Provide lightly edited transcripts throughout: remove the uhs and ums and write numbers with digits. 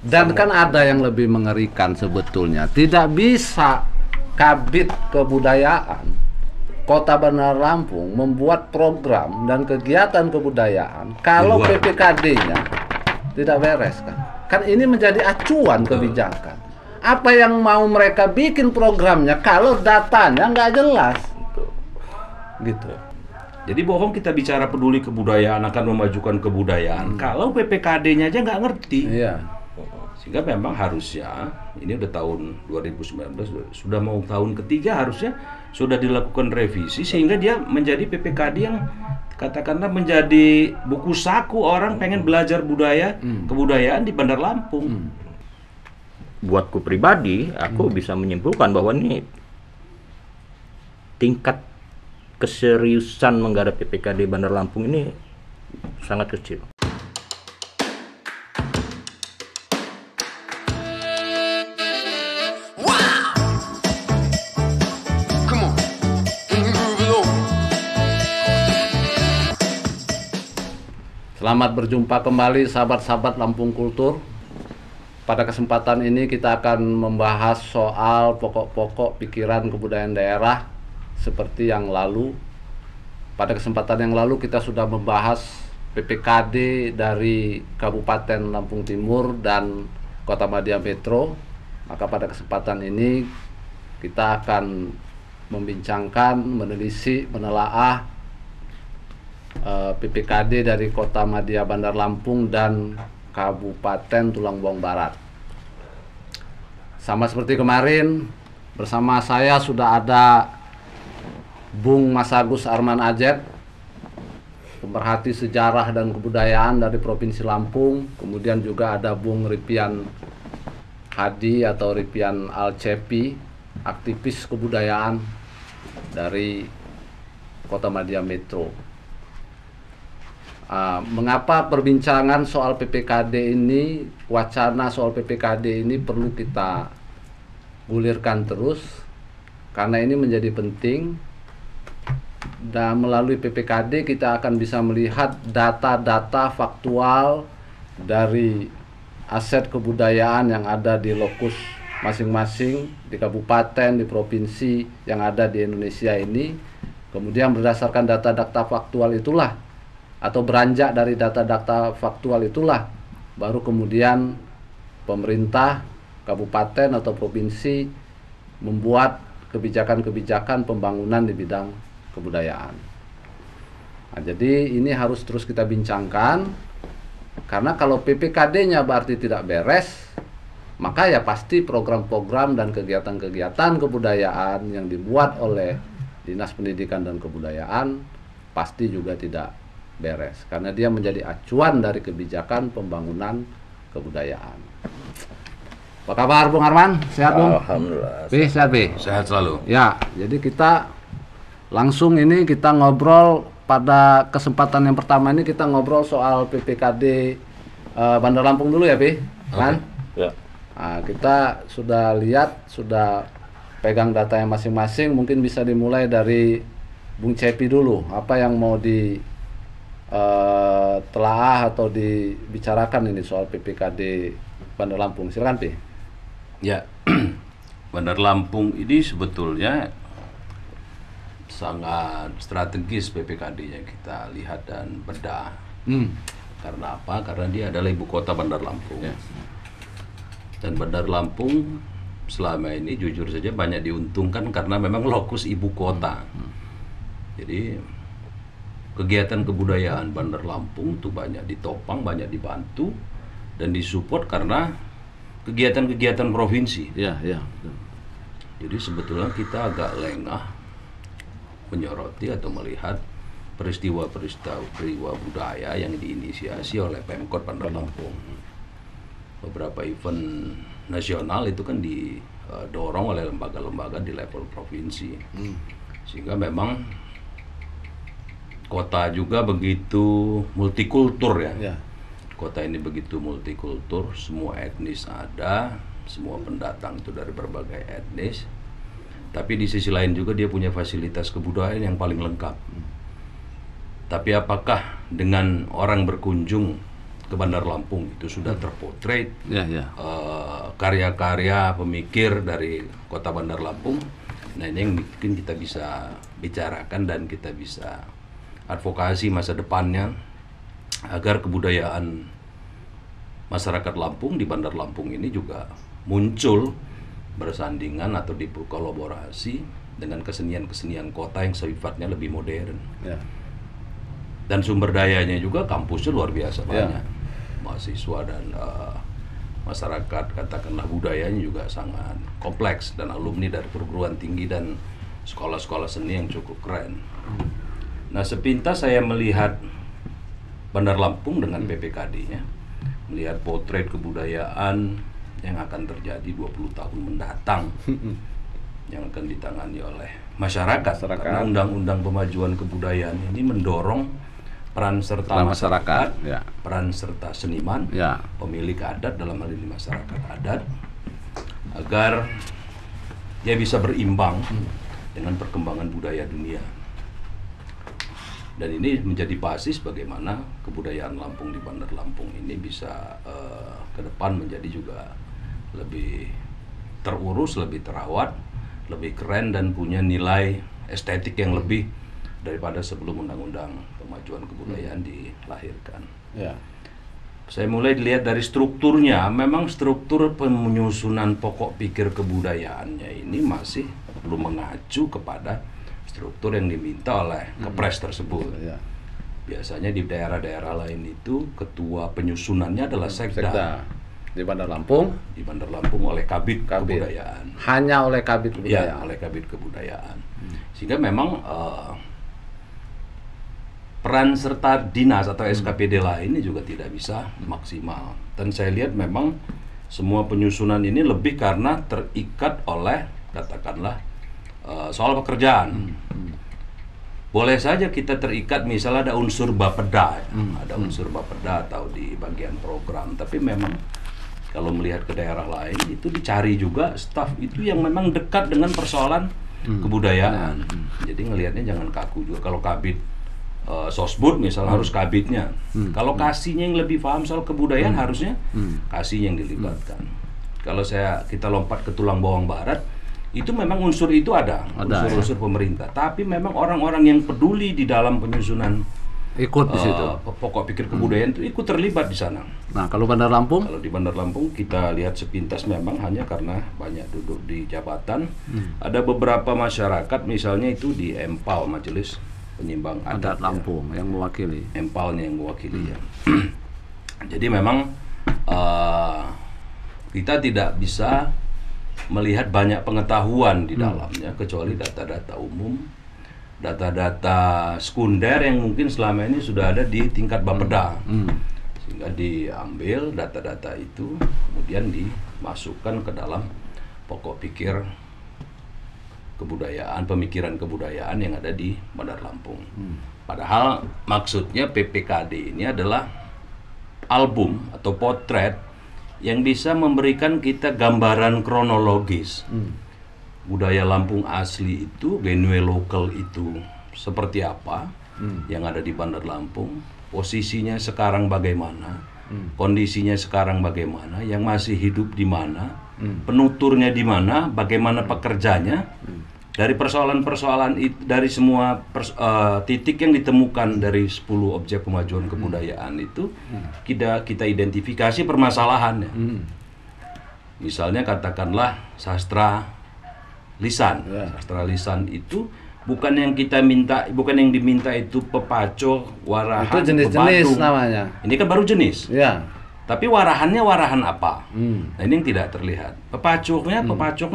Dan kan ada yang lebih mengerikan sebetulnya. Tidak bisa Kabid Kebudayaan Kota Bandar Lampung membuat program dan kegiatan kebudayaan kalau PPKD-nya tidak beres kan. Kan ini menjadi acuan kebijakan. Apa yang mau mereka bikin programnya kalau datanya nggak jelas. Gitu. Jadi bohong kita bicara peduli kebudayaan akan memajukan kebudayaan kalau PPKD-nya aja nggak ngerti. Iya. Sehingga memang harusnya ini udah tahun 2019 sudah mau tahun ketiga harusnya sudah dilakukan revisi sehingga dia menjadi PPKD yang katakanlah menjadi buku saku orang pengen belajar budaya kebudayaan di Bandar Lampung. Buatku pribadi, aku bisa menyimpulkan bahwa ini tingkat keseriusan menggarap PPKD Bandar Lampung ini sangat kecil. Selamat berjumpa kembali sahabat-sahabat Lampung Kultur. Pada kesempatan ini kita akan membahas soal pokok-pokok pikiran kebudayaan daerah seperti yang lalu. Pada kesempatan yang lalu kita sudah membahas PPKD dari Kabupaten Lampung Timur dan Kota Madia Metro. Maka pada kesempatan ini kita akan membincangkan, menelisik, menelaah PPKD dari Kota Madia Bandar Lampung dan Kabupaten Tulang Bawang Barat. Sama seperti kemarin, bersama saya sudah ada Bung Mas Agus Arman Ajat, pemerhati sejarah dan kebudayaan dari Provinsi Lampung. Kemudian juga ada Bung Ripian Hadi atau Ripian Alcepi, aktivis kebudayaan dari Kota Madia Metro. Mengapa perbincangan soal PPKD ini, wacana soal PPKD ini perlu kita gulirkan terus, karena ini menjadi penting. Dan melalui PPKD kita akan bisa melihat data-data faktual dari aset kebudayaan yang ada di lokus masing-masing, di kabupaten, di provinsi yang ada di Indonesia ini. Kemudian berdasarkan data-data faktual itulah, atau beranjak dari data-data faktual itulah, baru kemudian pemerintah, kabupaten atau provinsi membuat kebijakan-kebijakan pembangunan di bidang kebudayaan. Nah, jadi ini harus terus kita bincangkan, karena kalau PPKD-nya berarti tidak beres, maka ya pasti program-program dan kegiatan-kegiatan kebudayaan yang dibuat oleh Dinas Pendidikan dan Kebudayaan pasti juga tidak beres, karena dia menjadi acuan dari kebijakan pembangunan kebudayaan. Apa kabar Bung Arman? Sehat Bung? Alhamdulillah. Sehat Bi? Sehat selalu. Ya, jadi kita langsung ini kita ngobrol pada kesempatan yang pertama ini, kita ngobrol soal PPKD Bandar Lampung dulu ya Bi? Kan? Ya. Nah, kita sudah lihat, sudah pegang datanya masing-masing. Mungkin bisa dimulai dari Bung Cepi dulu. Apa yang mau telaah atau dibicarakan ini soal PPKD Bandar Lampung? Silakan Pi. Ya, Bandar Lampung ini sebetulnya sangat strategis PPKD-nya kita lihat dan bedah. Karena apa? Karena dia adalah ibu kota Bandar Lampung. Ya. Dan Bandar Lampung selama ini jujur saja banyak diuntungkan karena memang lokus ibu kota. Jadi kegiatan kebudayaan Bandar Lampung itu banyak ditopang, banyak dibantu dan disupport karena kegiatan-kegiatan provinsi. Ya, ya. Jadi sebetulnya kita agak lengah menyoroti atau melihat peristiwa budaya yang diinisiasi oleh Pemkot Bandar Lampung. Beberapa event nasional itu kan didorong oleh lembaga-lembaga di level provinsi. Sehingga memang kota juga begitu multikultur ya. Ya. Kota ini begitu multikultur, semua etnis ada, semua pendatang itu dari berbagai etnis. Tapi di sisi lain juga dia punya fasilitas kebudayaan yang paling lengkap. Tapi apakah dengan orang berkunjung ke Bandar Lampung itu sudah terpotret Ya, ya. karya-karya pemikir dari kota Bandar Lampung. Nah, ini yang mungkin kita bisa bicarakan dan kita bisa advokasi masa depannya agar kebudayaan masyarakat Lampung di Bandar Lampung ini juga muncul bersandingan atau berkolaborasi dengan kesenian-kesenian kota yang sifatnya lebih modern. Ya. Dan sumber dayanya juga kampusnya luar biasa Ya. banyak. Mahasiswa dan masyarakat katakanlah budayanya juga sangat kompleks, dan alumni dari perguruan tinggi dan sekolah-sekolah seni yang cukup keren. Nah, sepintas saya melihat Bandar Lampung dengan PPKD-nya, melihat potret kebudayaan yang akan terjadi 20 tahun mendatang yang akan ditangani oleh masyarakat. Karena Undang-Undang Pemajuan Kebudayaan ini mendorong peran serta masyarakat, ya. peran serta seniman, Ya. pemilik adat dalam hal ini masyarakat adat, agar dia bisa berimbang dengan perkembangan budaya dunia. Dan ini menjadi basis bagaimana kebudayaan Lampung di Bandar Lampung ini bisa ke depan menjadi juga lebih terurus, lebih terawat, lebih keren, dan punya nilai estetik yang lebih daripada sebelum Undang-Undang Pemajuan Kebudayaan dilahirkan. Ya. Saya mulai dilihat dari strukturnya, memang struktur penyusunan pokok pikir kebudayaannya ini masih belum mengacu kepada struktur yang diminta oleh Kepres tersebut. Ya. Biasanya di daerah-daerah lain itu ketua penyusunannya adalah Sekda. Di Bandar Lampung Di Bandar Lampung oleh Kabid Kebudayaan. hanya oleh Kabid Ya, Kebudayaan. oleh Kabid Kebudayaan. Sehingga memang peran serta dinas atau SKPD lain ini juga tidak bisa maksimal. Dan saya lihat memang semua penyusunan ini lebih karena terikat oleh katakanlah soal pekerjaan. Boleh saja kita terikat, misalnya ada unsur Bapeda, ada unsur Bapeda atau di bagian program, tapi memang kalau melihat ke daerah lain itu dicari juga staf itu yang memang dekat dengan persoalan kebudayaan. Jadi ngelihatnya jangan kaku juga. Kalau Kabid Sosbud misalnya harus kabitnya. Kalau kasihnya yang lebih paham soal kebudayaan harusnya kasih yang dilibatkan. Kalau kita lompat ke tulang bawang barat, itu memang unsur itu ada unsur-unsur pemerintah. Tapi memang orang-orang yang peduli di dalam penyusunan Ikut di situ. pokok pikir kebudayaan itu ikut terlibat di sana. Nah, kalau Bandar Lampung, Kalau di Bandar Lampung kita lihat sepintas memang hanya karena banyak duduk di jabatan. Ada beberapa masyarakat misalnya itu di Empal, Majelis Penyimbang Adat Adat Lampung yang mewakili. Empalnya yang mewakili ya. Jadi memang kita tidak bisa melihat banyak pengetahuan di dalamnya kecuali data-data umum, data-data sekunder yang mungkin selama ini sudah ada di tingkat Bapeda. Sehingga diambil data-data itu kemudian dimasukkan ke dalam pokok pikir kebudayaan, pemikiran kebudayaan yang ada di Bandar Lampung. Padahal maksudnya PPKD ini adalah album atau potret yang bisa memberikan kita gambaran kronologis budaya Lampung asli itu, Benue lokal itu seperti apa yang ada di Bandar Lampung, posisinya sekarang bagaimana, kondisinya sekarang bagaimana, yang masih hidup di mana, penuturnya di mana, bagaimana pekerjanya. Dari persoalan-persoalan itu, dari semua titik yang ditemukan dari 10 objek pemajuan kebudayaan itu, kita identifikasi permasalahannya. Misalnya katakanlah sastra lisan. Sastra lisan itu bukan yang kita minta, bukan yang diminta itu pepaco, warahan, itu jenis-jenis pebatung. namanya. Ini kan baru jenis. Ya. Tapi warahannya warahan apa? Nah, ini yang tidak terlihat. Pepacoknya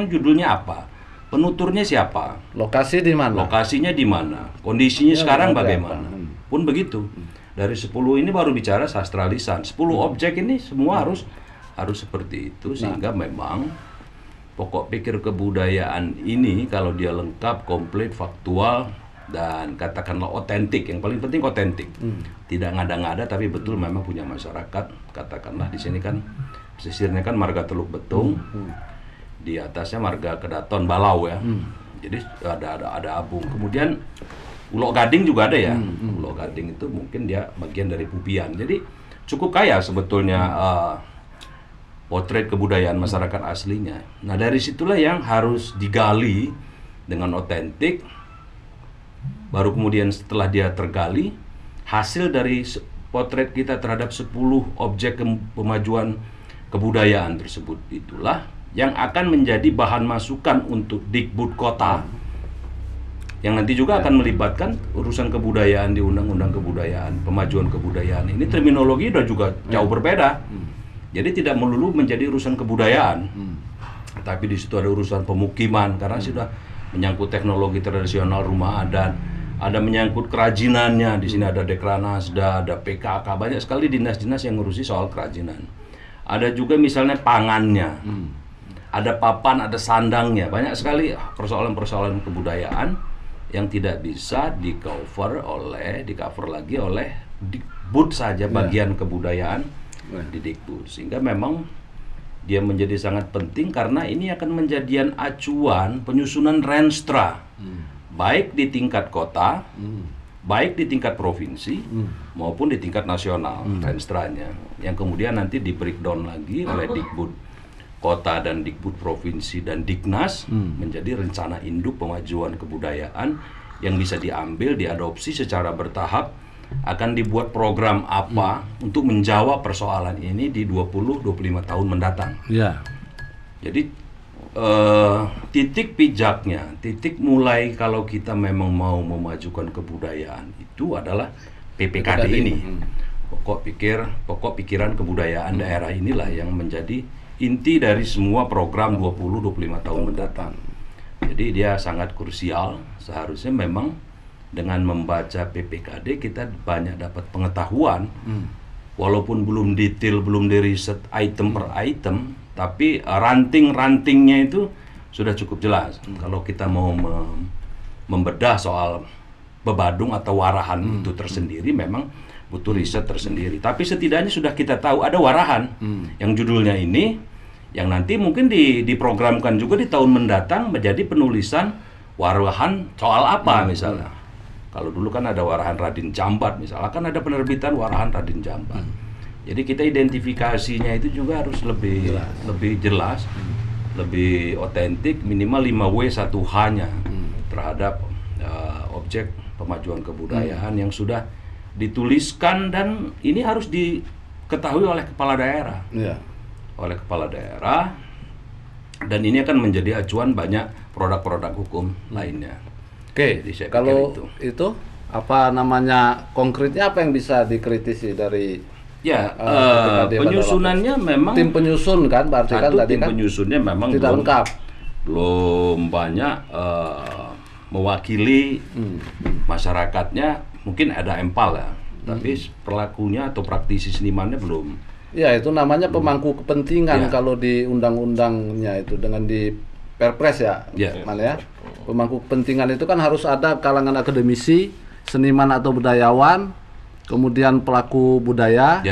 judulnya apa? Penuturnya siapa? Lokasi di mana? Lokasinya di mana? Kondisinya Ya, sekarang seperti bagaimana? apa? Pun begitu. Dari 10 ini baru bicara sastra lisan. 10 objek ini semua harus seperti itu, sehingga memang pokok pikir kebudayaan ini kalau dia lengkap, komplit, faktual, dan katakanlah otentik. Yang paling penting otentik. Tidak ngada-ngada tapi betul memang punya masyarakat. Katakanlah di sini kan pesisirnya kan marga Teluk Betung. Di atasnya marga Kedaton Balau ya. Jadi ada Abung. Kemudian Ulo Gading juga ada ya. Ulo Gading itu mungkin dia bagian dari Pubian. Jadi cukup kaya sebetulnya potret kebudayaan masyarakat aslinya. Nah, dari situlah yang harus digali dengan otentik. Baru kemudian setelah dia tergali, hasil dari potret kita terhadap 10 objek pemajuan kebudayaan tersebut itulah yang akan menjadi bahan masukan untuk Dikbud Kota. Yang nanti juga akan melibatkan urusan kebudayaan di Undang-Undang Kebudayaan, pemajuan kebudayaan. Ini terminologi udah juga jauh berbeda. Jadi tidak melulu menjadi urusan kebudayaan. Tapi di situ ada urusan pemukiman karena sudah menyangkut teknologi tradisional rumah adat, ada menyangkut kerajinannya. Di sini ada Dekranasda, ada PKK, banyak sekali dinas-dinas yang ngurusi soal kerajinan. Ada juga misalnya pangannya. Ada papan, ada sandangnya. Banyak sekali persoalan-persoalan kebudayaan yang tidak bisa di-cover lagi oleh Dikbud saja, bagian kebudayaan di Dikbud. Sehingga memang dia menjadi sangat penting karena ini akan menjadikan acuan penyusunan renstra, baik di tingkat kota, baik di tingkat provinsi, maupun di tingkat nasional, renstranya. Yang kemudian nanti di-breakdown lagi oleh Dikbud Kota dan Dikbud Provinsi dan Diknas menjadi rencana induk pemajuan kebudayaan yang bisa diambil, diadopsi secara bertahap, akan dibuat program apa untuk menjawab persoalan ini di 20-25 tahun mendatang. Ya. Jadi titik pijaknya, titik mulai kalau kita memang mau memajukan kebudayaan itu adalah PPKD ini. Pokok pikiran kebudayaan daerah inilah yang menjadi inti dari semua program 20-25 tahun mendatang. Jadi dia sangat krusial. Seharusnya memang dengan membaca PPKD kita banyak dapat pengetahuan, walaupun belum detail, belum diriset item per item, tapi ranting-rantingnya itu sudah cukup jelas. Kalau kita mau membedah soal bebadung atau warahan itu tersendiri, memang butuh riset tersendiri. Tapi setidaknya sudah kita tahu ada warahan yang judulnya ini, yang nanti mungkin diprogramkan juga di tahun mendatang menjadi penulisan warahan soal apa misalnya. Kalau dulu kan ada warahan Raden Jambat misalnya, kan ada penerbitan warahan Raden Jambat. Jadi kita identifikasinya itu juga harus lebih jelas, lebih otentik, minimal 5W 1H-nya terhadap objek pemajuan kebudayaan yang sudah dituliskan, dan ini harus diketahui oleh kepala daerah. Oleh kepala daerah, dan ini akan menjadi acuan banyak produk-produk hukum lainnya. Oke, kalau itu apa namanya konkretnya, apa yang bisa dikritisi dari penyusunannya memang tim penyusun kan, berarti kan tadi tim kan penyusunnya memang tidak lengkap, belum banyak mewakili masyarakatnya. Mungkin ada empal ya, tapi pelakunya atau praktisi senimannya belum. Ya, itu namanya pemangku kepentingan kalau di undang-undangnya itu, dengan di Perpres mana ya. Pemangku kepentingan itu kan harus ada kalangan akademisi, seniman atau budayawan, kemudian pelaku budaya,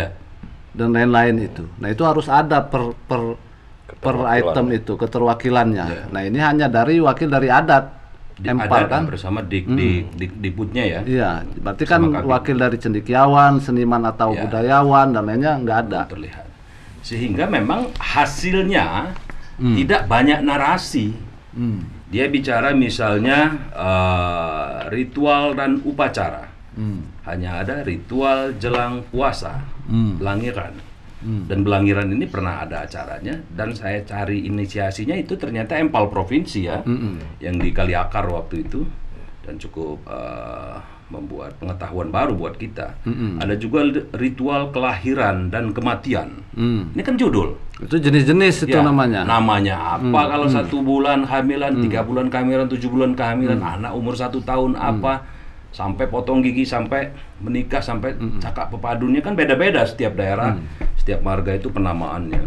dan lain-lain itu. Nah, itu harus ada per item itu keterwakilannya. Nah, ini hanya dari wakil dari adat. Empal kan bersama Dikbudnya ya. Iya, berarti kan wakil dari cendekiawan, seniman atau budayawan dan lainnya nggak ada. Terlihat. Sehingga memang hasilnya tidak banyak narasi. Dia bicara misalnya ritual dan upacara. Hanya ada ritual jelang puasa, belangiran. Dan belangiran ini pernah ada acaranya, dan saya cari inisiasinya itu ternyata Empal Provinsi ya, yang di Kaliakar waktu itu, dan cukup membuat pengetahuan baru buat kita. Ada juga ritual kelahiran dan kematian. Ini kan judul. Itu jenis-jenis itu namanya. Namanya apa kalau 1 bulan kehamilan, 3 bulan kehamilan, 7 bulan kehamilan, anak umur 1 tahun apa, sampai potong gigi, sampai menikah, sampai cakak pepadunya kan beda-beda setiap daerah, setiap marga itu penamaannya.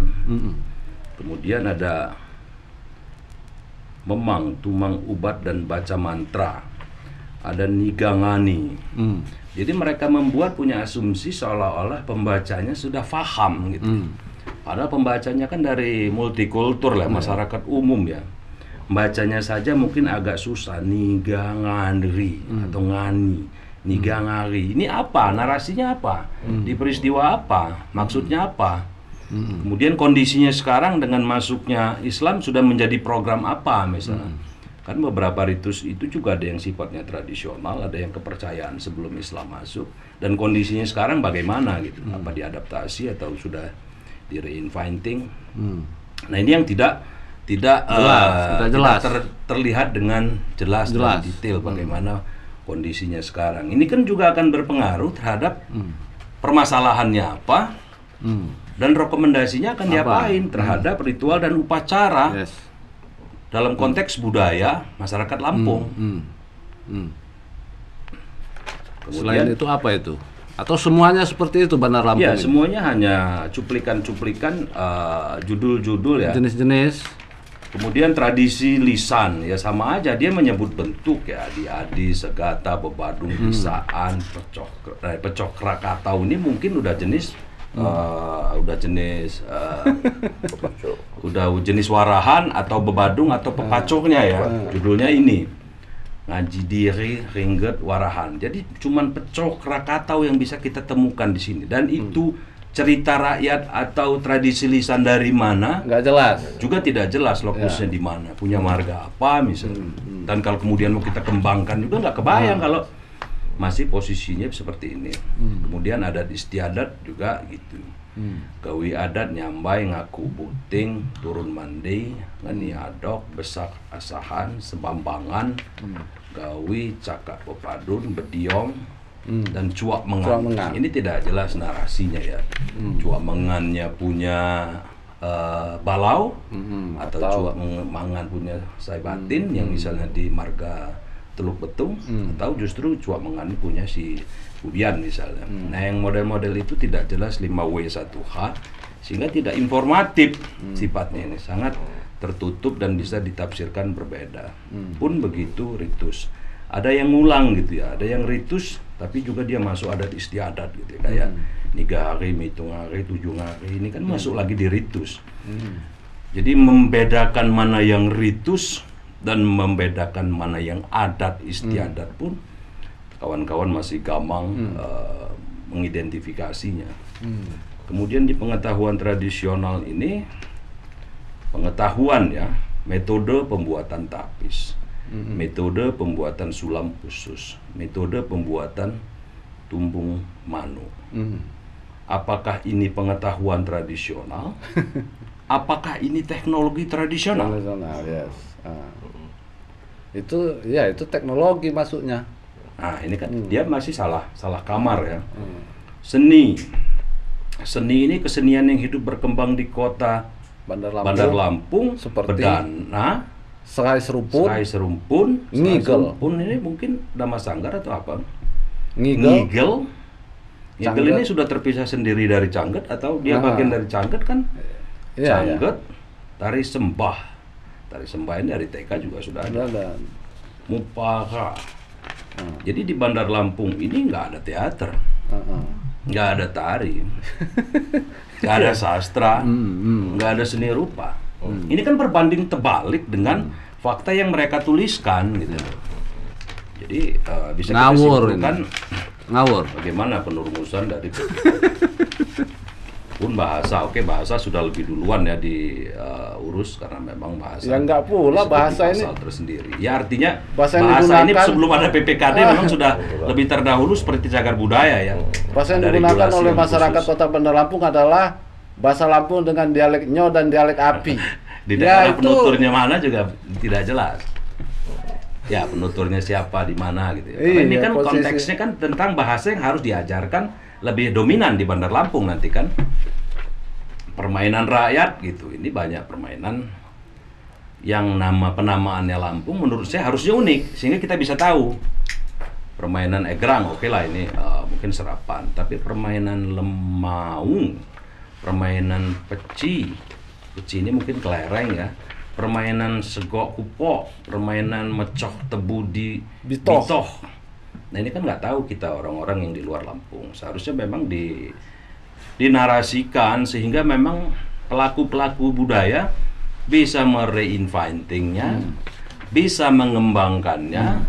Kemudian ada memang, tumang ubat dan baca mantra, ada nigangani. Jadi mereka membuat punya asumsi seolah-olah pembacanya sudah paham gitu. Padahal pembacanya kan dari multikultur lah, masyarakat umum ya. Bacanya saja mungkin agak susah, nigangandri atau ngani. Nigangari. Ini apa? Narasinya apa? Di peristiwa apa? Maksudnya apa? Kemudian kondisinya sekarang dengan masuknya Islam sudah menjadi program apa misalnya? Kan beberapa ritus itu juga ada yang sifatnya tradisional, ada yang kepercayaan sebelum Islam masuk, dan kondisinya sekarang bagaimana gitu? Apa diadaptasi atau sudah di reinventing? Nah ini yang tidak terlihat dengan jelas. Dan detail bagaimana kondisinya sekarang. Ini kan juga akan berpengaruh terhadap permasalahannya apa dan rekomendasinya akan diapain terhadap ritual dan upacara dalam konteks budaya masyarakat Lampung. Selain itu apa itu? Atau semuanya seperti itu Bandar Lampung? Ya, semuanya hanya cuplikan-cuplikan judul-judul ya. Jenis-jenis. Kemudian tradisi lisan ya sama aja, dia menyebut bentuk ya, Adi, Segata, Bebadung, Bisaan, Pecok Krakatau ini mungkin udah jenis udah jenis warahan atau bebadung atau pepacoknya ya. Judulnya ini ngaji diri ringget warahan. Jadi cuman Pecok Krakatau yang bisa kita temukan di sini, dan itu cerita rakyat atau tradisi lisan dari mana nggak jelas, juga tidak jelas lokusnya di mana, punya marga apa misalnya. Dan kalau kemudian mau kita kembangkan juga nggak kebayang kalau masih posisinya seperti ini. Kemudian adat istiadat juga gitu. Gawi adat nyambai ngaku buting turun mandi ngani adok besak asahan sebambangan gawi cakak pepadun bediong dan cuak mengan. Ini tidak jelas narasinya ya. Cuak mengannya punya balau atau cuak mengan punya saibatin yang misalnya di marga Teluk Betung, atau justru cuak mengan punya si Bubian misalnya. Nah yang model-model itu tidak jelas 5W1H sehingga tidak informatif sifatnya, ini sangat tertutup dan bisa ditafsirkan berbeda. Pun begitu ritus. Ada yang ngulang gitu ya, ada yang ritus tapi juga dia masuk adat istiadat gitu ya, kayak 3 hari, 7 hari, 7 hari ini kan masuk lagi di ritus. Jadi membedakan mana yang ritus dan membedakan mana yang adat istiadat pun kawan-kawan masih gampang mengidentifikasinya. Kemudian di pengetahuan tradisional ini, pengetahuan ya, metode pembuatan tapis, metode pembuatan sulam khusus, metode pembuatan tumbung manu. Apakah ini pengetahuan tradisional? Apakah ini teknologi tradisional? Yes. Itu teknologi masuknya. Nah ini kan dia masih salah kamar ya. Seni ini kesenian yang hidup berkembang di kota Bandar Lampung seperti Bedana, Serai Serumpun, Ngigel. Ini mungkin Dama Sanggar atau apa? Ngigel ini sudah terpisah sendiri dari Cangget atau dia bagian dari Cangget kan? Cangget, tari sembah. Tari sembah ini dari TK juga sudah ada. Mupaka. Jadi di Bandar Lampung ini nggak ada teater, nggak ada tari, nggak ada sastra, nggak ada seni rupa. Ini kan berbanding terbalik dengan fakta yang mereka tuliskan gitu. Jadi bisa kita simpulkan ngawur. Bagaimana penurmusan dari pun bahasa, bahasa sudah lebih duluan ya diurus karena memang bahasa. Ya enggak pula bahasa ini tersendiri. Ya artinya bahasa ini sebelum ada PPKD memang sudah lebih terdahulu seperti cagar budaya ya. Bahasa yang digunakan oleh masyarakat Kota Bandar Lampung adalah bahasa Lampung dengan dialek Nyo dan dialek Api. Di daerah penuturnya mana juga tidak jelas. Ya penuturnya siapa di mana gitu. Karena ini kan konteksnya kan tentang bahasa yang harus diajarkan lebih dominan di Bandar Lampung nanti kan. Permainan rakyat gitu. Ini banyak permainan yang penamaannya Lampung menurut saya harusnya unik sehingga kita bisa tahu. Permainan egrang lah ini mungkin serapan, tapi permainan lemaung, permainan peci ini mungkin kelereng ya. Permainan segok kupo, permainan mecoh tebu di bitoh. Nah ini kan nggak tahu kita orang-orang yang di luar Lampung. Seharusnya memang dinarasikan sehingga memang pelaku-pelaku budaya bisa mereinventingnya, bisa mengembangkannya,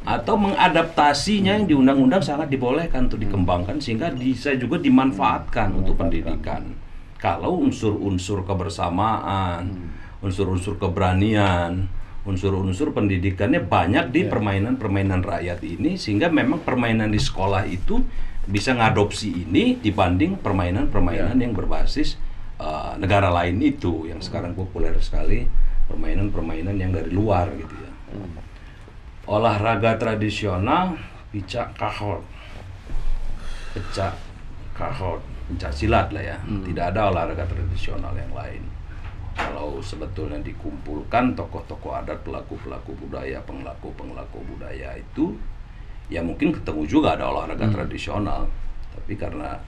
atau mengadaptasinya yang di undang-undang sangat dibolehkan untuk dikembangkan sehingga bisa juga dimanfaatkan untuk pendidikan. Kalau unsur-unsur kebersamaan, unsur-unsur keberanian, unsur-unsur pendidikannya banyak di permainan-permainan rakyat ini, sehingga memang permainan di sekolah itu bisa ngadopsi ini dibanding permainan-permainan yang berbasis negara lain itu yang sekarang populer sekali, permainan-permainan yang dari luar gitu ya. Olahraga tradisional picak kahot, pecak kahot, pencak silat lah ya. Tidak ada olahraga tradisional yang lain. Kalau sebetulnya dikumpulkan tokoh-tokoh adat, pelaku-pelaku budaya, penglaku-penglaku budaya itu, ya mungkin ketemu juga ada olahraga tradisional, tapi karena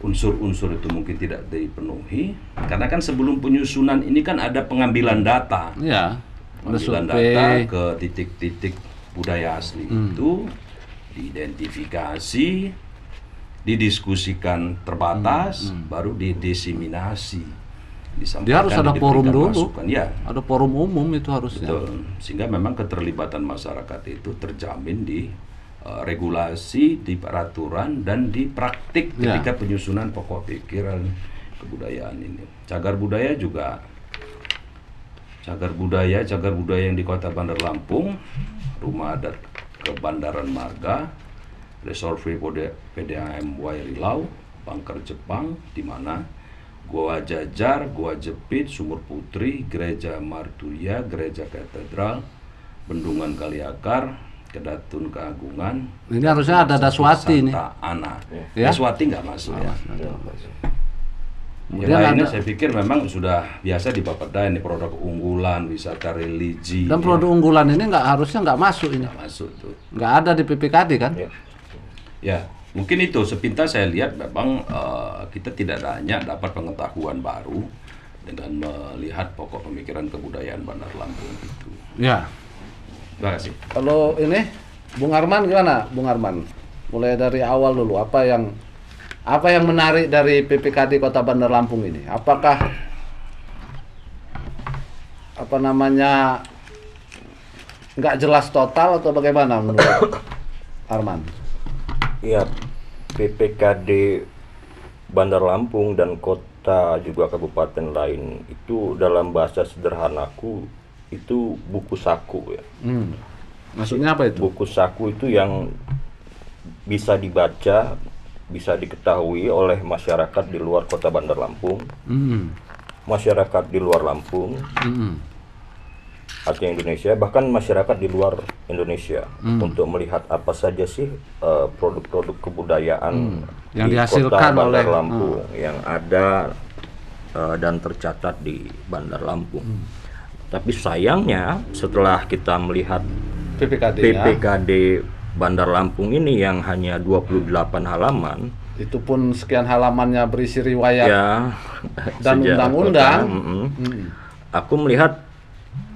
unsur-unsur itu mungkin tidak dipenuhi, karena kan sebelum penyusunan ini kan ada pengambilan data. Ya. Pengambilan data ke titik-titik budaya asli itu diidentifikasi, didiskusikan terbatas, baru didiseminasi. Dia harus ada forum dulu. Masukan. Ya. Ada forum umum itu harusnya. Betul. Sehingga memang keterlibatan masyarakat itu terjamin di regulasi, di peraturan, dan di praktik ketika penyusunan pokok pikiran kebudayaan ini. Cagar budaya juga. Cagar budaya yang di Kota Bandar Lampung, Rumah Adat Kebandaran Marga, Resolve PDAM Wairilau, Bangker Jepang, di mana Goa Jajar, Goa Jepit, Sumur Putri, Gereja Marturia, Gereja Katedral, Bendungan Kaliakar, Kedatun Keagungan. Ini harusnya ada Daswati nih. Ana. Ya? Daswati nggak masuk ya. Kemudian Yang lainnya ada, saya pikir memang sudah biasa di Bapeda, ini produk unggulan, wisata religi. dan produk unggulan ini harusnya nggak masuk ini. Nggak masuk tuh. Nggak ada di PPKD kan? Ya, mungkin itu sepintas saya lihat memang kita tidak hanya dapat pengetahuan baru dengan melihat pokok pemikiran kebudayaan Bandar Lampung itu. Ya. Terima kasih. Kalau ini Bung Arman gimana, Bung Arman? Mulai dari awal dulu, apa yang menarik dari PPKD Kota Bandar Lampung ini? Apakah nggak jelas total atau bagaimana menurut Arman? Ya, PPKD Bandar Lampung dan kota juga kabupaten lain itu dalam bahasa sederhanaku itu buku saku ya. Maksudnya apa itu? Buku saku itu yang bisa dibaca, bisa diketahui oleh masyarakat di luar kota Bandar Lampung, masyarakat di luar Lampung, artinya Indonesia, bahkan masyarakat di luar Indonesia untuk melihat apa saja sih produk-produk kebudayaan yang di dihasilkan kota Bandar oleh Lampung yang ada dan tercatat di Bandar Lampung. Tapi sayangnya setelah kita melihat PPKD Bandar Lampung ini yang hanya 28 halaman, itu pun sekian halamannya berisi riwayat ya, dan undang-undang. Aku melihat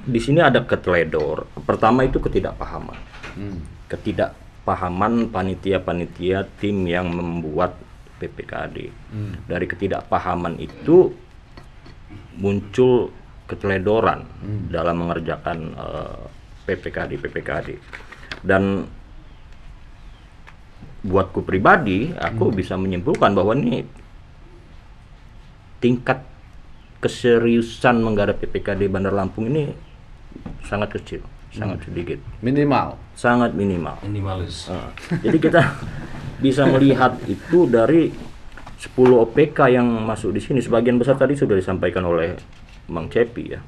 di sini ada keteledor. Pertama itu ketidakpahaman, ketidakpahaman panitia-panitia tim yang membuat PPKD. Dari ketidakpahaman itu muncul keteledoran dalam mengerjakan PPKD. Dan buatku pribadi, aku bisa menyimpulkan bahwa ini tingkat keseriusan menggarap PPKD Bandar Lampung ini sangat kecil, sangat sedikit, sangat minimal. Minimalis. Jadi kita bisa melihat itu dari 10 OPK yang masuk di sini, sebagian besar tadi sudah disampaikan oleh Mang Cepi ya.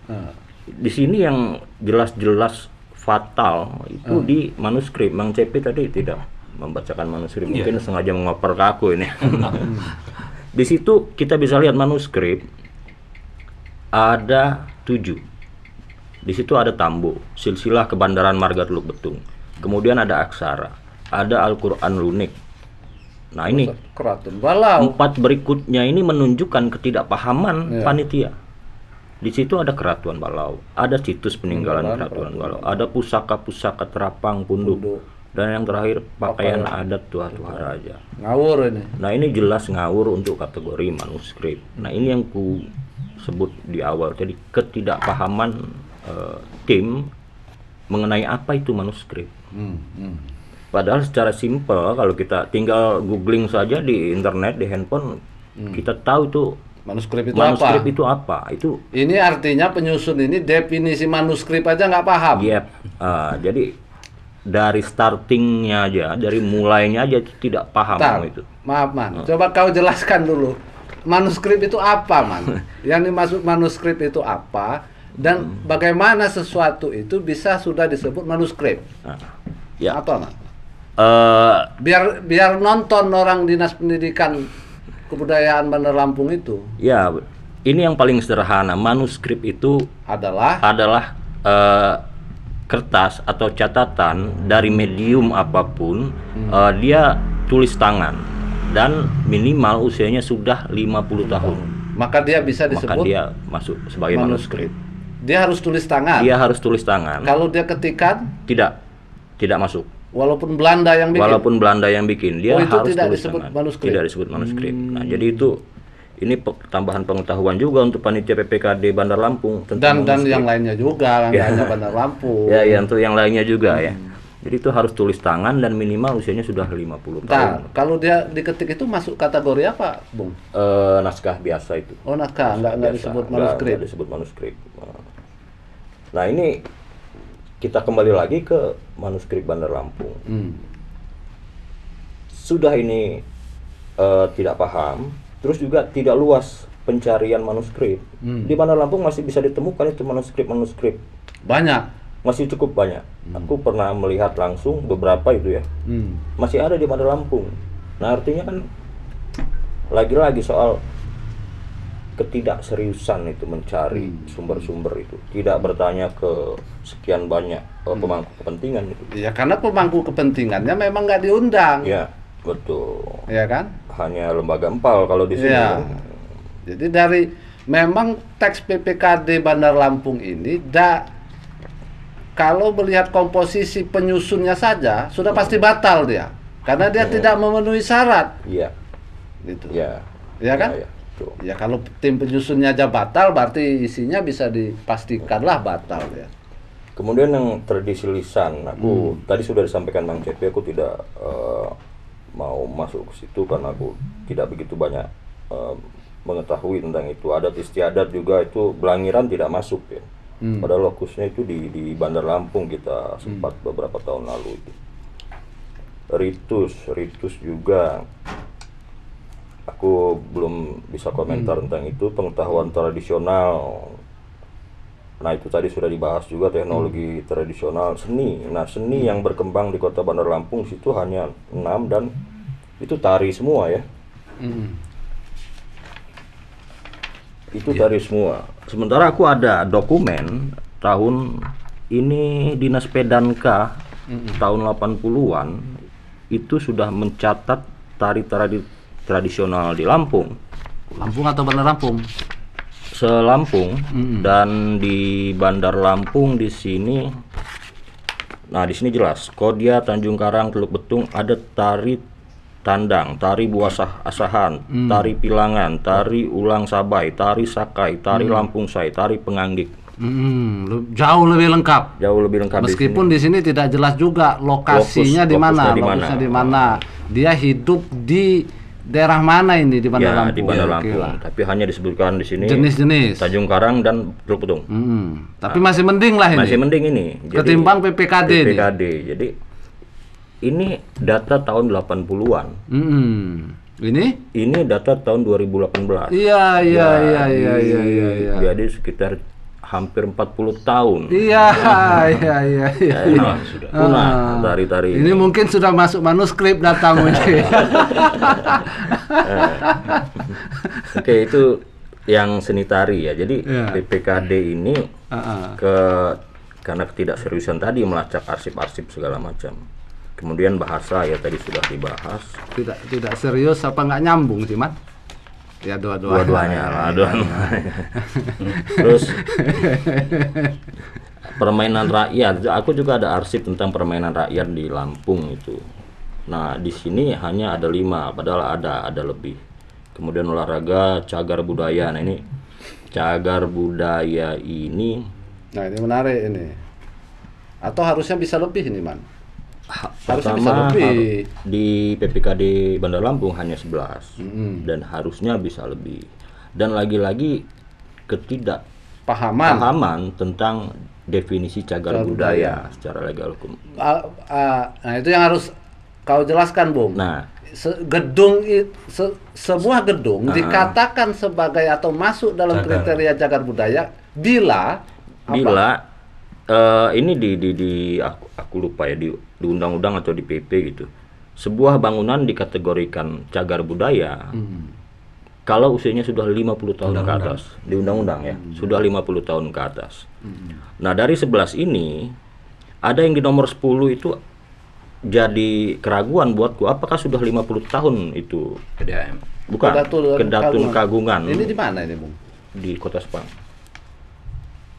Di sini yang jelas-jelas fatal itu di manuskrip. Mang Cepi tadi tidak membacakan manuskrip, mungkin sengaja mengoper ke aku ini. Di situ kita bisa lihat manuskrip ada 7. Di situ ada Tambo, silsilah kebandaran Marga Teluk Betung. Kemudian ada Aksara, ada Al-Quran Lunik. Nah ini Keratun Balau. 4 berikutnya ini menunjukkan ketidakpahaman panitia. Di situ ada Keratuan Balau, ada situs peninggalan Keratuan Balau, ada pusaka-pusaka terapang punduk, dan yang terakhir pakaian adat Tuha-Tuha Raja. Ngawur ini. Nah ini jelas ngawur untuk kategori manuskrip. Nah ini yang ku sebut di awal, jadi ketidakpahaman tim mengenai apa itu manuskrip. Hmm, hmm. Padahal secara simpel kalau kita tinggal googling saja di internet, di handphone, kita tahu tuh Manuskrip itu manuskrip apa? itu apa. Itu Ini artinya penyusun ini definisi manuskrip aja nggak paham. yep. Jadi dari startingnya aja, dari mulainya aja tidak paham Bentar, itu. maaf Man, coba kau jelaskan dulu. Manuskrip itu apa, Man? Yang dimaksud manuskrip itu apa? Dan bagaimana sesuatu itu bisa sudah disebut manuskrip? Nah, ya. Apa, Man? Eh, Biar nonton orang Dinas Pendidikan Kebudayaan Bandar Lampung itu ya, ini yang paling sederhana. Manuskrip itu adalah adalah kertas atau catatan dari medium apapun, dia tulis tangan dan minimal usianya sudah 50 tahun. maka dia bisa Maka disebut dia masuk sebagai manuskrip. Dia harus tulis tangan. Dia harus tulis tangan. Kalau dia ketikan, Tidak masuk. walaupun Belanda yang bikin. Walaupun Belanda yang bikin, dia Oh, itu harus tidak tulis disebut tangan. manuskrip? Tidak disebut manuskrip. Nah, jadi itu ini tambahan pengetahuan juga untuk panitia PPKD Bandar Lampung tentang dan manuskrip. yang lainnya juga, nggak hanya Bandar Lampung. Ya, untuk yang lainnya juga ya. Jadi itu harus tulis tangan dan minimal usianya sudah 50 tahun. Nah, kalau dia diketik itu masuk kategori apa, Bung? Naskah biasa itu. Oh, naskah, nggak Biasa, disebut nggak manuskrip. disebut manuskrip. Nah, ini kita kembali lagi ke manuskrip Bandar Lampung. Sudah ini tidak paham, terus juga tidak luas pencarian manuskrip. Di Bandar Lampung masih bisa ditemukan itu manuskrip-manuskrip. Banyak. Masih cukup banyak. Aku pernah melihat langsung beberapa itu ya. Masih ada di Bandar Lampung. Nah, artinya kan lagi-lagi soal ketidakseriusan itu mencari sumber-sumber itu. Tidak bertanya ke sekian banyak pemangku kepentingan itu. Ya, karena pemangku kepentingannya memang nggak diundang. Ya, betul. Ya kan? Hanya lembaga empal kalau di sini. Iya. Kan. Jadi dari memang teks PPKD Bandar Lampung ini kalau melihat komposisi penyusunnya saja sudah pasti batal dia, karena dia tidak memenuhi syarat. Iya. Gitu. Iya. Ya kan? Ya, betul. Ya kalau tim penyusunnya aja batal, berarti isinya bisa dipastikanlah batal ya. Kemudian yang tradisi lisan, aku tadi sudah disampaikan Bang Cepi, aku tidak mau masuk ke situ karena aku tidak begitu banyak mengetahui tentang itu. Adat istiadat juga itu Belangiran tidak masuk ya. Padahal lokusnya itu di Bandar Lampung, kita sempat beberapa tahun lalu itu. Ritus juga aku belum bisa komentar tentang itu. Pengetahuan tradisional, nah itu tadi sudah dibahas juga, teknologi tradisional, seni. Nah, seni yang berkembang di Kota Bandar Lampung situ hanya 6 dan itu tari semua ya. Itu tari semua. Sementara aku ada dokumen tahun ini Dinas Pedanka tahun 80-an itu sudah mencatat tari-tari tradisional di Lampung. Lampung atau Bandar Lampung? Se-Lampung. Dan di Bandar Lampung di sini, nah di sini jelas Kodia, Tanjung Karang, Teluk Betung ada tari tandang, tari buah asahan, tari pilangan, tari ulang sabai, tari sakai, tari Lampung Sai, tari penganggik. Jauh lebih lengkap. Jauh lebih lengkap. Meskipun di sini tidak jelas juga lokasinya di mana, lokusnya di mana. Dia hidup di daerah mana ini di Bandar Lampung? Di Bandar Lampung. Tapi hanya disebutkan di sini jenis-jenis Tanjung Karang dan Teluk Betung. Tapi masih mending lah ini. Masih mending ini. Ketimbang PPKD. PPKD. Jadi ini data tahun 80-an. Ini data tahun 2018. Iya. Jadi sekitar hampir 40 tahun. Iya. Sudah punah tari-tari. Ini mungkin sudah masuk manuskrip datamu ini. Oke, itu yang seni tari ya. Jadi PPKD ini karena ketidakseriusan tadi melacak arsip-arsip segala macam. Kemudian bahasa ya tadi sudah dibahas. Tidak serius apa nggak nyambung sih, Man? Ya dua-duanya lah. Terus permainan rakyat. Aku juga ada arsip tentang permainan rakyat di Lampung itu. Nah, di sini hanya ada 5, padahal ada lebih. Kemudian olahraga, cagar budaya. Nah, ini cagar budaya ini. Nah, ini menarik ini. Atau harusnya bisa lebih ini, Man? Harusnya bisa Pertama, lebih. di PPKD Bandar Lampung hanya 11 Mm-mm. dan harusnya bisa lebih. Dan lagi-lagi Pahaman. ketidakpahaman tentang definisi cagar Cagar budaya secara legal hukum. Nah, itu yang harus kau jelaskan, Bung. Nah, Sebuah gedung dikatakan sebagai atau masuk dalam Cagar. kriteria cagar budaya bila ini aku lupa ya, di undang-undang atau di PP gitu. Sebuah bangunan dikategorikan cagar budaya kalau usianya sudah 50 tahun ke Undang-undang. atas di undang-undang ya, sudah 50 tahun ke atas. Nah, dari 11 ini ada yang di nomor 10 itu jadi keraguan buatku, apakah sudah 50 tahun itu? PDAM. Bukan, Kedatun Kedatun Kagungan Ini di mana ini, Bung? di Kota Sepang.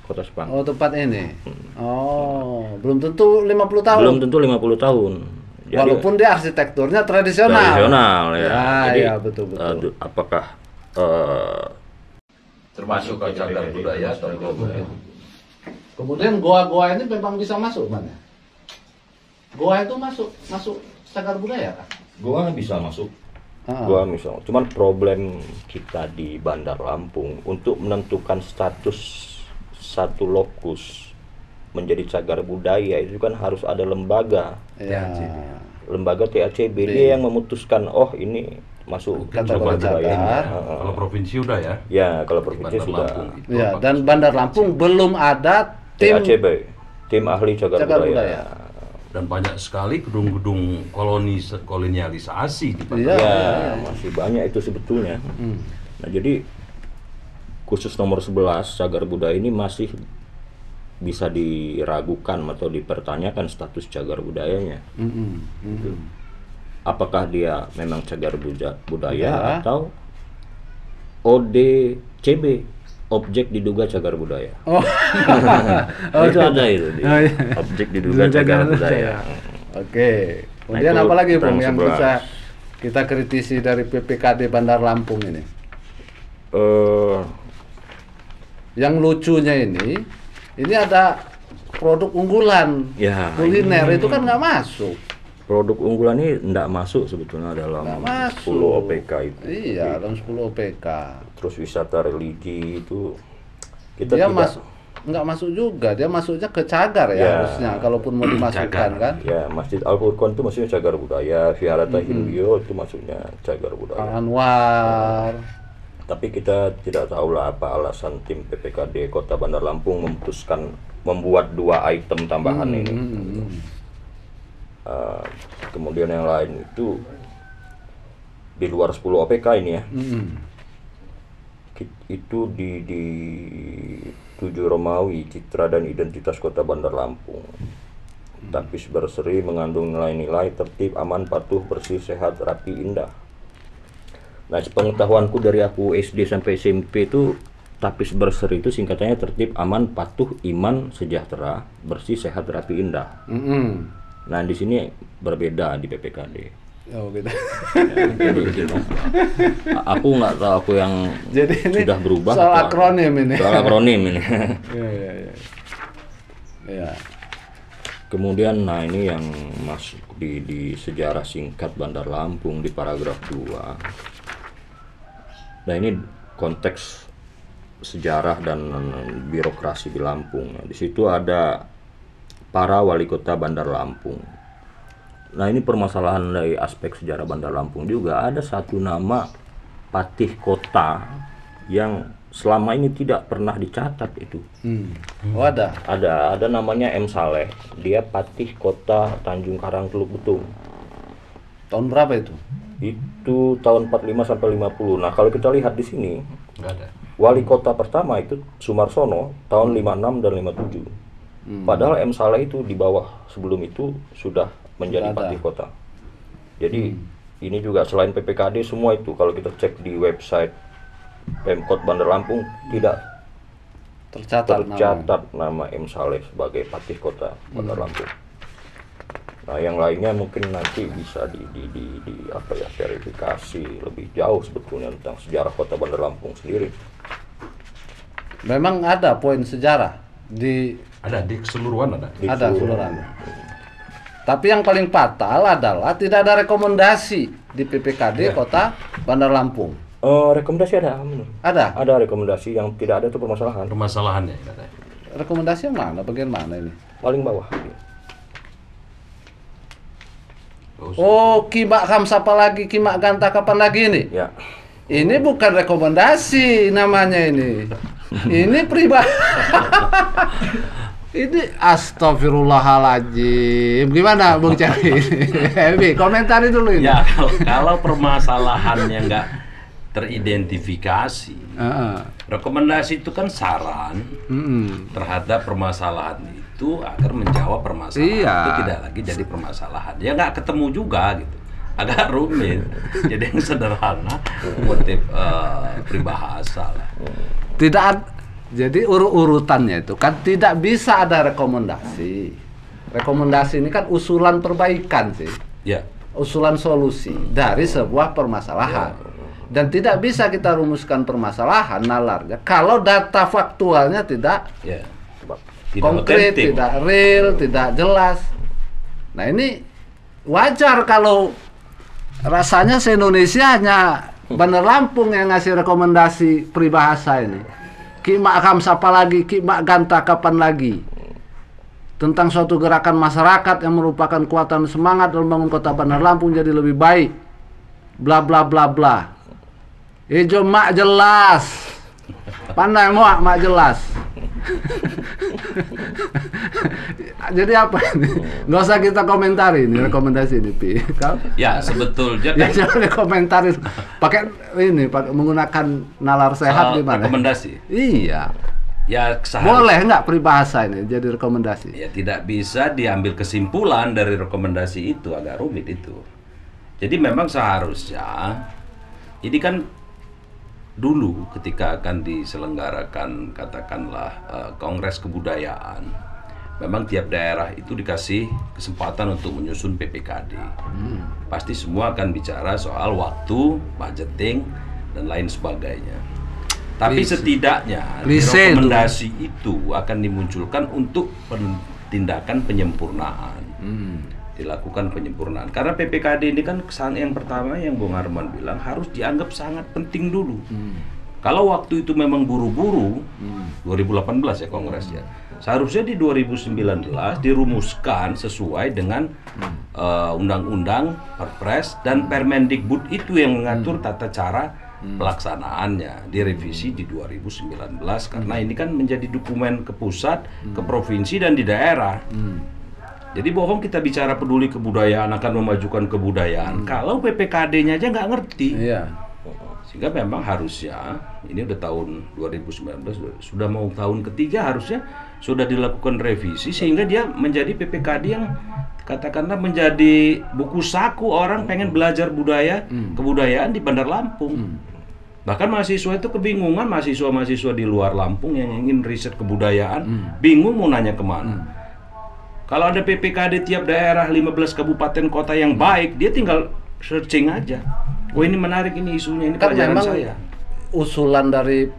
Kota Sepang. Oh, tempat ini. Oh, belum tentu 50 tahun. Belum tentu 50 tahun. Jadi, Walaupun dia arsitekturnya tradisional. tradisional ya. Ya, Jadi, ya, betul. apakah Termasuk ke cagar budaya atau belum? Kemudian goa-goa ini memang bisa masuk, Man, ya? Goa itu masuk cagar budaya kan? Goa bisa masuk. Ah. Goa misal. Cuman problem kita di Bandar Lampung untuk menentukan status satu lokus menjadi cagar budaya itu kan harus ada lembaga. Ya. Lembaga TACB dia yang memutuskan, oh ini masuk Kategori cagar budaya. cagar. Kalau provinsi udah ya. Ya, kalau provinsi Bandar sudah. Lampung itu Ya, apa? dan Bandar Lampung belum ada tim TACB, tim ahli cagar, Cagar budaya. budaya. Dan banyak sekali gedung-gedung kolonialisasi di Iya, Bandar Ya, masih banyak itu sebetulnya. Nah, jadi khusus nomor 11 cagar budaya ini masih bisa diragukan atau dipertanyakan status cagar budayanya. Gitu. Apakah dia memang cagar budaya Ya. atau ODCB, objek diduga cagar budaya. Oh. Itu ada itu di Oh, iya. objek diduga cagar budaya. Oke. Kemudian Nah, itu apa lagi, Bung, tentang yang 11. bisa kita kritisi dari PPKD Bandar Lampung ini? Yang lucunya ini ada produk unggulan Ya, kuliner itu kan nggak masuk. produk unggulan ini tidak masuk sebetulnya dalam Nggak masuk. 10 OPK itu. Iya, dalam 10 OPK. Terus wisata religi itu kita Dia tidak nggak masuk juga, dia masuknya ke cagar ya, Ya. harusnya kalaupun mau dimasukkan Cagar. kan. ya Masjid Al Furqon itu maksudnya cagar budaya, Vihara Hinduyo itu maksudnya cagar budaya. Anwar. Tapi kita tidak tahu lah apa alasan tim PPKD Kota Bandar Lampung memutuskan membuat 2 item tambahan ini. Kemudian yang lain itu di luar 10 OPK ini ya. Itu di 7 Romawi, citra dan identitas Kota Bandar Lampung. Tapis berseri mengandung nilai-nilai tertib, aman, patuh, bersih, sehat, rapi, indah. Nah, sepengetahuanku dari aku SD sampai SMP itu tapis berseri itu singkatannya tertib, aman, patuh, iman, sejahtera, bersih, sehat, rapi, indah. Nah, di sini berbeda di PPKD. Oh gitu. Aku nggak tahu aku yang Jadi ini sudah berubah. soal atau- akronim ini. Soal akronim ini. Ya. Kemudian, nah ini yang masuk di sejarah singkat Bandar Lampung di paragraf 2. Nah, ini konteks sejarah dan birokrasi di Lampung. Nah, di situ ada para wali kota Bandar Lampung. Nah, ini permasalahan dari aspek sejarah Bandar Lampung juga. Ada satu nama patih kota yang selama ini tidak pernah dicatat itu. Oh ada. Ada namanya M. Saleh. Dia patih kota Tanjung Karang Teluk Betung. Tahun berapa itu? Itu tahun 45 sampai 50. Nah, kalau kita lihat di sini, Nggak ada. wali kota pertama itu Sumarsono tahun 56 dan 57. Padahal M. Saleh itu di bawah sebelum itu sudah menjadi Sudah ada. patih kota. Jadi ini juga selain PPKD semua itu kalau kita cek di website Pemkot Bandar Lampung tidak tercatat nama M. Saleh sebagai patih kota Bandar Lampung. Nah, yang lainnya mungkin nanti bisa di apa ya, verifikasi lebih jauh sebetulnya tentang sejarah kota Bandar Lampung sendiri. Memang ada poin sejarah di Ada di keseluruhan ada. Ada keseluruhan. Tapi yang paling fatal adalah tidak ada rekomendasi di PPKD Kota Bandar Lampung. Rekomendasi ada, menurut. Ada? Ada rekomendasi, yang tidak ada itu permasalahan. Permasalahannya ada. Rekomendasi yang mana? Bagian mana ini? Paling bawah. Oh, Kimak Kamsapa lagi, Kimak Ganta kapan lagi ini? Ya. Ini bukan rekomendasi namanya ini. Ini pribadi. Ini astagfirullahaladzim. Gimana Bung Cari? Ebi, komentari dulu ini. Ya, kalau permasalahannya nggak teridentifikasi, rekomendasi itu kan saran terhadap permasalahan itu agar menjawab permasalahan itu tidak lagi jadi permasalahan. Ya nggak ketemu juga gitu. Agak rumit. Jadi yang sederhana, motif peribahasa lah. Jadi urutannya itu kan tidak bisa ada rekomendasi. Rekomendasi ini kan usulan perbaikan sih. Ya. Usulan solusi dari sebuah permasalahan. Dan tidak bisa kita rumuskan permasalahan nalarnya kalau data faktualnya tidak konkret, otentik, tidak real, tidak jelas. Nah ini wajar kalau rasanya se-Indonesia hanya Bandar Lampung yang ngasih rekomendasi peribahasa ini. Kimak Kamsapa lagi, Kimak Ganta kapan lagi? Tentang suatu gerakan masyarakat yang merupakan kekuatan semangat dalam membangun Kota Bandar Lampung jadi lebih baik. Bla bla bla bla. Ijo mak jelas. Pandai mak jelas. Jadi apa ini? Nggak usah kita komentari ini rekomendasi ini, Pi. Ya sebetulnya Ya kan jangan komentari pakai menggunakan nalar sehat gimana? rekomendasi. Iya. Ya Boleh nggak peribahasa ini jadi rekomendasi? Ya tidak bisa diambil kesimpulan dari rekomendasi itu, agak rumit itu. Jadi memang seharusnya ini kan dulu ketika akan diselenggarakan katakanlah Kongres Kebudayaan, memang tiap daerah itu dikasih kesempatan untuk menyusun PPKD. Pasti semua akan bicara soal waktu, budgeting dan lain sebagainya. Tapi setidaknya rekomendasi itu akan dimunculkan untuk tindakan penyempurnaan. Dilakukan penyempurnaan. Karena PPKD ini kan kesan yang pertama yang Bung Arman bilang harus dianggap sangat penting dulu. Kalau waktu itu memang buru-buru, 2018 ya kongresnya. Seharusnya di 2019 dirumuskan sesuai dengan undang-undang, Perpres dan Permendikbud itu yang mengatur tata cara pelaksanaannya, direvisi di 2019 karena ini kan menjadi dokumen ke pusat, ke provinsi dan di daerah. Jadi bohong kita bicara peduli kebudayaan akan memajukan kebudayaan kalau PPKD-nya aja nggak ngerti. Iya. Sehingga memang harusnya ini udah tahun 2019 sudah mau tahun ketiga harusnya sudah dilakukan revisi sehingga dia menjadi PPKD yang katakanlah menjadi buku saku orang pengen belajar budaya kebudayaan di Bandar Lampung. Bahkan mahasiswa itu kebingungan, mahasiswa-mahasiswa di luar Lampung yang ingin riset kebudayaan bingung mau nanya kemana. Kalau ada PPKD tiap daerah 15 kabupaten kota yang baik, dia tinggal searching aja. Oh ini menarik, ini isunya, ini Kan pelajaran memang saya. usulan dari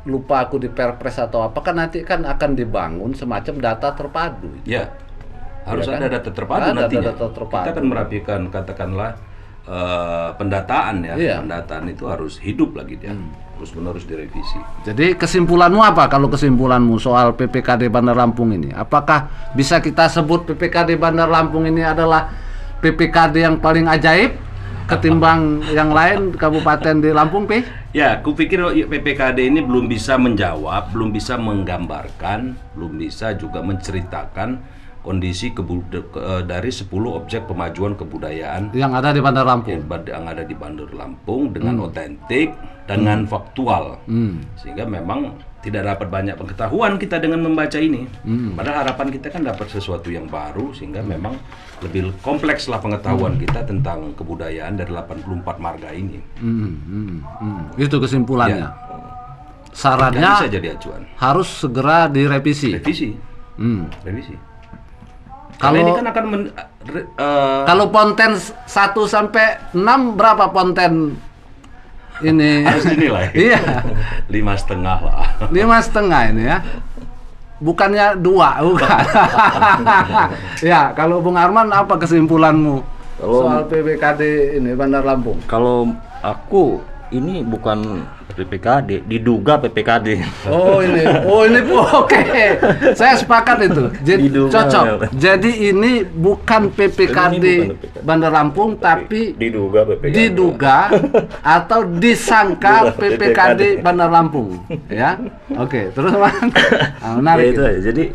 lupa aku di Perpres atau apa kan nanti kan akan dibangun semacam data terpadu. Ya, harus Ya kan? ada data terpadu Ada nantinya. data terpadu. Kita akan merapikan katakanlah pendataan ya. Iya. Pendataan itu harus hidup lagi dia. Terus-menerus direvisi. Jadi kesimpulanmu apa kalau kesimpulanmu soal PPKD Bandar Lampung ini? Apakah bisa kita sebut PPKD Bandar Lampung ini adalah PPKD yang paling ajaib ketimbang yang lain kabupaten di Lampung, Pi? Ya, kupikir PPKD ini belum bisa menjawab, belum bisa menggambarkan, belum bisa juga menceritakan kondisi dari 10 objek pemajuan kebudayaan Yang ada di Bandar Lampung. yang ada di Bandar Lampung dengan otentik, dengan faktual. Sehingga memang tidak dapat banyak pengetahuan kita dengan membaca ini. Padahal harapan kita kan dapat sesuatu yang baru sehingga memang lebih kompleks lah pengetahuan kita tentang kebudayaan dari 84 marga ini. Itu kesimpulannya. Ya. Nggak Sarannya bisa jadi acuan. harus segera direvisi. Revisi. Revisi. Kalau Karena ini kan akan kalau ponten 1 sampai 6 berapa ponten ini? harus dinilai. Iya. 5,5 lah. 5,5 ini ya. bukannya dua, bukan. Ya, kalau Bung Arman apa kesimpulanmu soal PPKD ini Bandar Lampung? Kalau aku ini bukan PPKD, diduga PPKD. Oh ini oke. Saya sepakat itu. Jadi Diduga. cocok. Jadi ini bukan PPKD Ini bukan PPKD. Bandar Lampung, tapi Diduga PPKD. diduga atau disangka PPKD Bandar Lampung, ya. Oke, terus Man. Ya, Menarik. itu aja. Jadi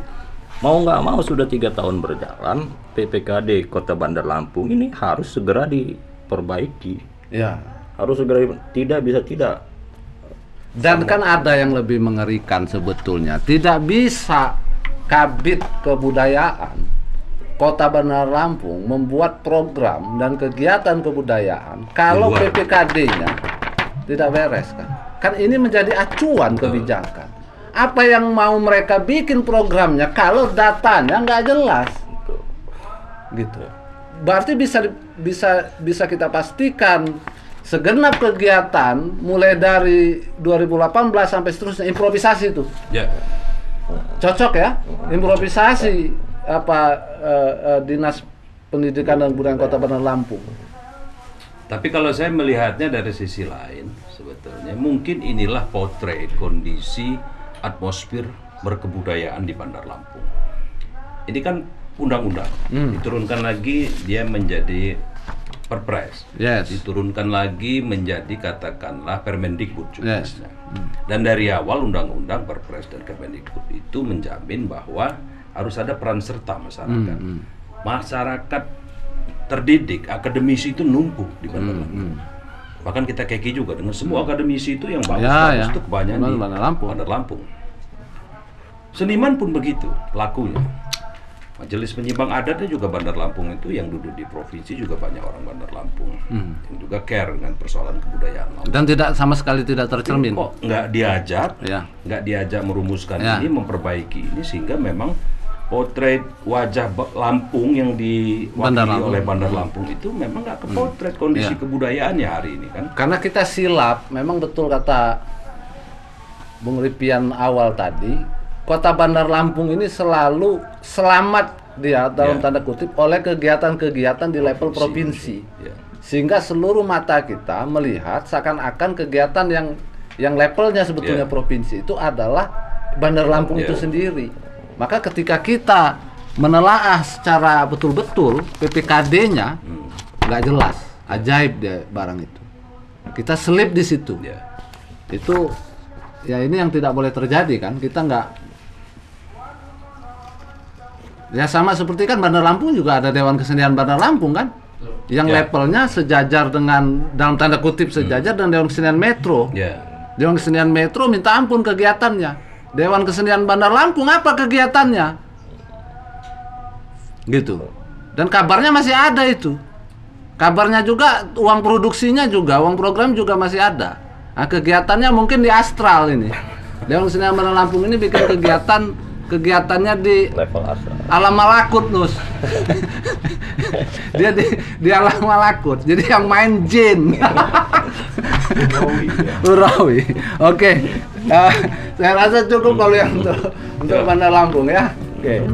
mau nggak mau sudah 3 tahun berjalan, PPKD Kota Bandar Lampung ini harus segera diperbaiki. Ya. Harus segera tidak bisa tidak. Dan kan ada yang lebih mengerikan sebetulnya. Tidak bisa Kabid Kebudayaan Kota Bandar Lampung membuat program dan kegiatan kebudayaan kalau Di luar. PPKD-nya tidak beres kan. Kan ini menjadi acuan kebijakan. Apa yang mau mereka bikin programnya kalau datanya nggak jelas, gitu. Berarti bisa kita pastikan segenap kegiatan mulai dari 2018 sampai seterusnya improvisasi itu. Ya. Cocok ya? Improvisasi Dinas Pendidikan dan Kebudayaan Kota Bandar Lampung. Tapi kalau saya melihatnya dari sisi lain, sebetulnya mungkin inilah potret kondisi atmosfer berkebudayaan di Bandar Lampung. Ini kan undang-undang, diturunkan lagi dia menjadi Perpres, Yes. diturunkan lagi menjadi katakanlah Permendikbud Yes. jenisnya. Dan dari awal undang-undang, Perpres dan Permendikbud itu menjamin bahwa harus ada peran serta masyarakat. Masyarakat terdidik, akademisi itu numpuk di Bandar Lampung. Bahkan kita keki juga dengan semua akademisi itu yang bagus-bagus itu kebanyakan di Bandar Lampung. Seniman pun begitu lakunya. Majelis Penyimbang Adatnya juga Bandar Lampung itu yang duduk di provinsi juga banyak orang Bandar Lampung yang juga care dengan persoalan kebudayaan Lampung. Dan tidak sama sekali tidak tercermin. Kok nggak diajak, Ya. nggak diajak merumuskan Ya. ini, memperbaiki ini sehingga memang potret wajah Lampung yang Bandar diwakili Lampung. oleh Bandar Lampung itu memang nggak kepotret kondisi Ya. kebudayaannya hari ini kan. Karena kita silap, memang betul kata Bung Ripian awal tadi, Kota Bandar Lampung ini selalu selamat dia dalam Ya. tanda kutip oleh kegiatan-kegiatan di level provinsi. Ya. Sehingga seluruh mata kita melihat seakan-akan kegiatan yang levelnya sebetulnya Ya. provinsi itu adalah Bandar Lampung Ya. itu sendiri. Maka ketika kita menelaah secara betul-betul PPKD-nya nggak jelas, ajaib dia barang itu. Kita selip di situ. Ya. Itu ya ini yang tidak boleh terjadi kan. Kita nggak, ya sama seperti kan Bandar Lampung juga ada Dewan Kesenian Bandar Lampung kan, yang Ya. levelnya sejajar dengan, dalam tanda kutip sejajar dengan Dewan Kesenian Metro. Ya. Dewan Kesenian Metro minta ampun kegiatannya. Dewan Kesenian Bandar Lampung apa kegiatannya? Gitu. Dan kabarnya masih ada itu. Kabarnya juga uang produksinya juga, uang program juga masih ada. Nah, kegiatannya mungkin di Astral ini. Dewan Kesenian Bandar Lampung ini bikin kegiatannya di Level asal. Alam Malakut, Nus. Dia di Alam Malakut. Jadi yang main jin. Urawi. Oke. Saya rasa cukup kalau yang untuk Bandar Lampung ya. Oke.